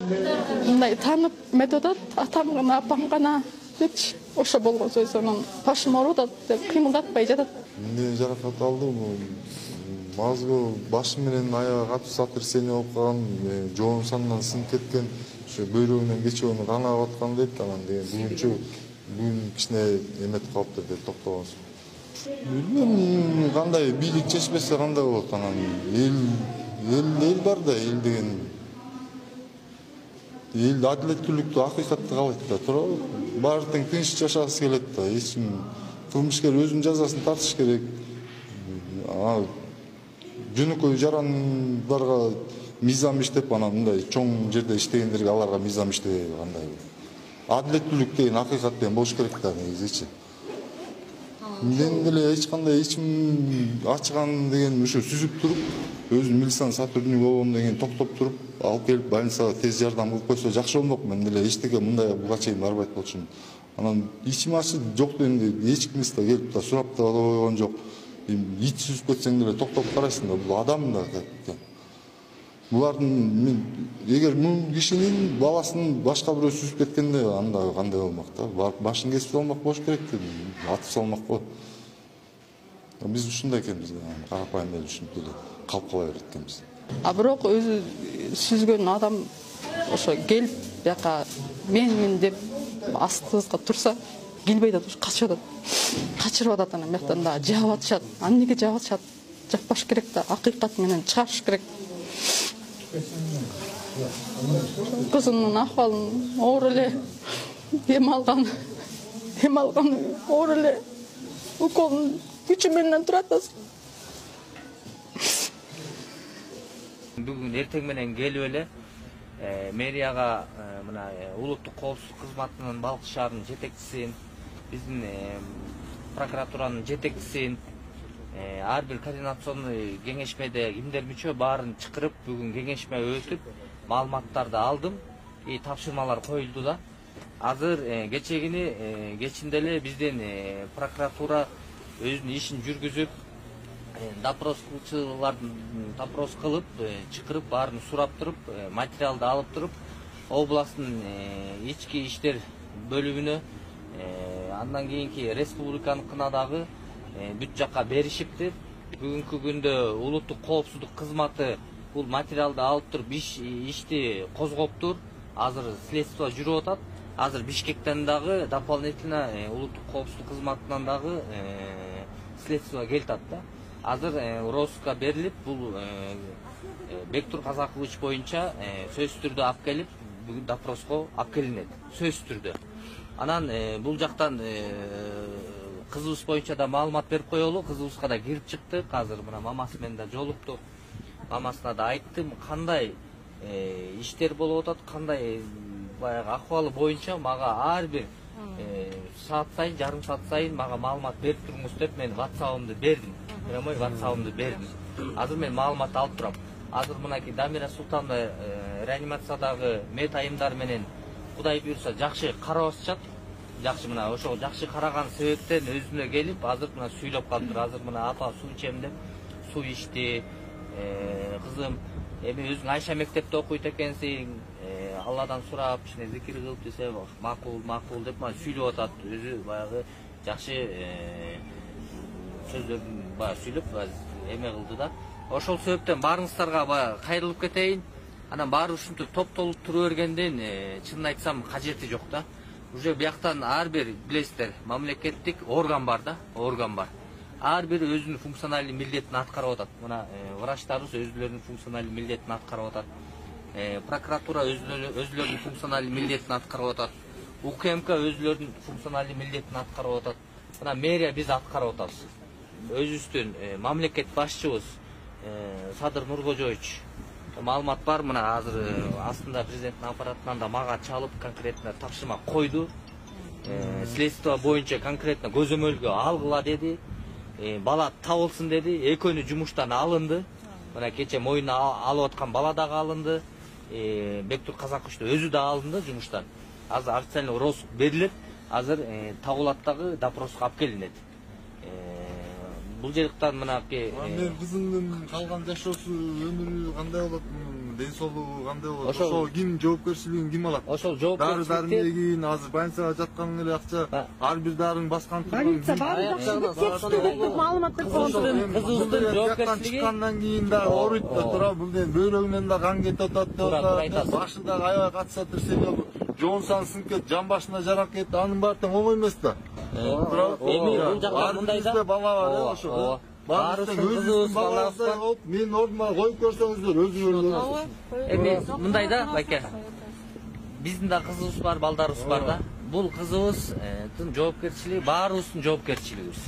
Мындай таанып методот атам гана апам гана депчи ошо болгон сөз анан башым ооруп атат деп кыймылдатпай жатат. Эмне жаракат алдым? Мазгы башым менен аягы катып сотрясение болуп калган, жоон санынан сынып кеткен, ошо бөйрөгүнөн кечип кан агып аткан дейт. Анан бүгүн кичине эметип калыптыр деп токтогон. Билбейм, кандай бийлик чечпесе кандай болот анан эл бар да, эл деген эл адилеттүүлүктү, акыйкатты каалайт да, туурабы? Баары тең тынч жашагысы келет да, эч ким кылмышкер өзүнүн жазасын тартыш керек. Жөнөкөй жарандарга мыйзам иштеп, анан мындай чоң жерде иштегендерге аларга мыйзам иштебей кандай. Адилеттүүлүк деген, акыйкат деген болуш керек да негизичи. Мен деле эч кандай ичим ачкан деген ошо сүзүп туруп, өзүм милициянын сотрудниги болгон деген токтоп туруп, алып келип больницага тез жардам кылып койсо жакшы болмок. Мен деле эчтеке мындай буга чейин барбайт болчумун. Анан ичим ачы жок дегенде эч кимис да келип да сурап да койгон жок. Ит сүзүп кетсең деле токтоп карайсың да, бул адам да. Булардын эгер мун кишинин баласын башка бирөө сүзүп кеткенде анда кандай болмок да? Барып башын кесип салмак болуш керек деп атып салмак го. Биз ушундай экенбиз да, карапайым эл ушинтип эле калып кала берет экенбиз. Бирок өзү сүзгөн адам ошо келип бияка менмин деп астыбызга турса, келбей атат, ушу качып атат. Качырып атат, анан бияктан да жаап атышат. Эмнеге жаап атышат? Жаппаш керек да, акыйкат менен чыгарыш керек. Кызымдын акыбалын оор эле, дем алган оор эле, уколдун күчү менен турат азыр. Бүгүн эртең менен келип эле мэрияга мына улуттук коопсуздук кызматынын Балкы шаарынын жетекчисин, биздин прокуратуранын жетекчисин, ар бир координационный кеңешмеде кимдер мүчө баарын чакырып, бүгүн кеңешме өтүп, маалыматтарды алдым, тапшырмалар коюлду да. Азыр кечинде эле биздин прокуратура өзүнүн ишин жүргүзүп, допрос кылчылардын допрос кылып, чакырып, баарын сурап туруп, материалды алып туруп, областтын ички иштер бөлүмүнө, андан кийинки республиканыкына дагы бүт жакка беришиптир. Бүгүнкү күндө улуттук коопсуздук кызматы бул материалды алып туруп ишти козгоптур. Азыр следствие жүрүп атат. Азыр Бишкектен дагы дополнительно улуттук коопсуздук кызматынан дагы следствие келип атат да. Азыр розыска берилип, бул Бектур Казакович боюнча сөзсүз түрдө алып келип, бүгүн допроско алып келинет, сөзсүз түрдө. Анан бул жактан кызыбыз боюнча да маалымат берип коелу, кызыбызга да кирип чыктык. Азыр мына мамасы менен да жолуктук. Мамасына да айттым, кандай иштер болуп атат, кандай баягы акыбалы боюнча мага ар бир саат сайын, жарым саат сайын мага маалымат берип туруңуз деп мен WhatsApp'ымды бердим. Прямой WhatsApp'ымды бердим. Азыр мен маалымат алып турам. Азыр мынакей Дамира Султановна реанимациядагы мед айымдар менен Кудай буйрса жакшы карап атышат. Жакшы мына ошол жакшы караган себептен өзүнө келип, азыр мына сүйлөп калыптыр. Азыр мына апа суу ичем деп суу ичти. Кызым, эми өзүң Айша мектепте окуйт экенсиң, Алладан сурап, ишине зикир кылып десе, макул деп мына сүйлөп атат. Өзү баягы жакшы сөздөрдүн баягы сүйлөп, эме кылды да. Ошол себептен баарыңыздарга баягы кайрылып кетейин. Анан баары ушинтип топтолуп тура бергенден чынын айтсам кажети жок да. Уже бияктан ар бир билесиздер, мамлекеттик орган бар да, орган бар. Ар бир өзүнүн функционалдык милдетин аткарып атат. Мына врачтарыбыз өзүлөрүнүн функционалдык милдетин аткарып атат. Прокуратура өзүлөрүнүн функционалдык милдетин аткарып атат. УКМК өзүлөрүнүн функционалдык милдетин аткарып атат. Мына мэрия биз аткарып атабыз. Өзүбүздүн мамлекет башчыбыз Садыр Нуркожоевич маалымат бар, мына азыр астында президенттин аппаратынан да мага чалып конкретно тапшырма койду. Следствие боюнча конкретно көзөмөлгө алгыла деди. Бала табылсын деди. Экөөнү жумуштан алынды. Мына кече моюнуна алып аткан бала дагы алынды. Бектур Казакович өзү да алынды жумуштан. Азыр официальный розыск берилет. Азыр Табулаттагы допроско алып келинет. Бул жактан мынакей мен кызымдын калган жашоосу өмүрү кандай болот? ден соолугу кандай болот? Ошол- Ошо ким жоопкерчилигин ким алат? Ошол Дары жоопкерчиликти дармегин, азыр больницага жаткан эле акча, ар бир дарынын баскан Больница баары жакшы деп текстүү маалыматтар Кызыбыздын жоопкерчилиги чыккандан кийин да ооруйт да тура, бул ден бөйрөгүнөн да кан кетип атат деп Туура атат. айтасыз. Башы да аябай катышат себеби жоонсан сынып кетти, жан башына жарак кетти, анын баары тең оңой эмес да. Тура. Эми бул жакта Ар мындай да. бирибизде бала бар Ооба, ошо. ооба. Баарыбыздын Баарыбыздын кызыбыз, өзүбүздүн балабыз балабыздай бар. болуп, менин ордума коюп көрсөңүздөр өзүңөрдүн. Эми мындай да, байке. Биздин да кызыбыз бар, балдарыбыз бар да. Бул кызыбыздын жоопкерчилиги баарыбыздын жоопкерчилигибиз.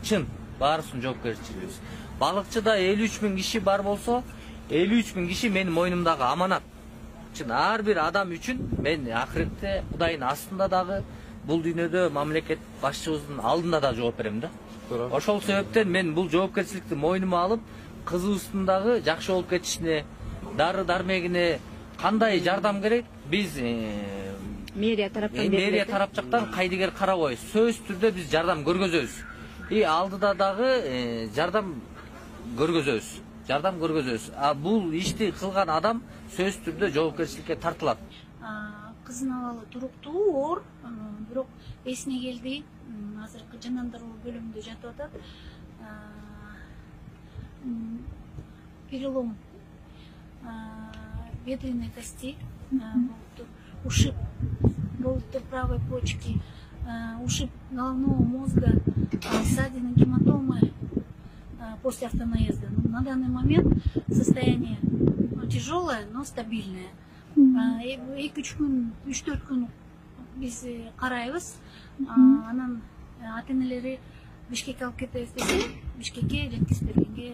Чын, баарыбыздын жоопкерчилигибиз. Балыкчыда 53 миң киши бар болсо, 53 миң киши менин мойнумдагы аманат. Чын, ар бир адам үчүн мен акыретте Кудайдын астында дагы, бул дүйнөдө мамлекет башчыбыздын алдында да жооп берем да. Ошол себептен мен бул жоопкерчиликти мойнума алып, кызыбыздын дагы жакшы болуп кетишине, дары дармегине кандай жардам керек, биз мэрия тараптан мэрия тарап жактан кайдыгер карабай сөзсүз түрдө биз жардам көргөзөбүз. Алдыда дагы жардам көргөзөбүз. Жардам көргөзөбүз. Бул ишти кылган адам сөзсүз түрдө жоопкерчиликке тартылат. Кыздын абалы туруктуу, оор, бирок эсине келди. Азыркы жандандыруу бөлүмүндө жатып атат. Перелом бедренной кости, ушиб болуптур правой почки, ушиб головного мозга, ссадины, гематомы после автонаезда. На данный момент состояние тяжелое, но стабильное. 2-3 күн биз карайбыз. Анан ата-энелери Бишкекке алып кетебиз десе, Бишкекке жеткизип бергенге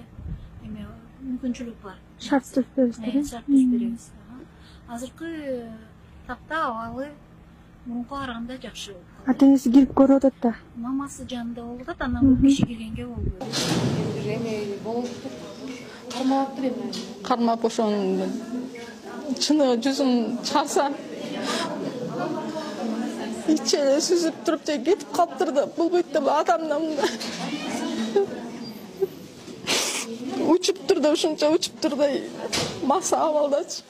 мүмкүнчүлүк бар. шарт түзүп беребиз. Шарт түзүп беребиз. Азыркы тапта абалы мурункуга караганда жакшы болуп калды. Ата-энеси кирип көрүп атат да. Мамасы жанында болуп атат, анан бул киши келгенге болбойт. эме болуп кармаптыр эми. Кармап ошонун чыныгы жүзүн чарса ичи эле сүзүп туруп же кетип калыптыр да, болбойт да, адамдан мындай учуптур да, ушунча учуптур да, маса абалдачы.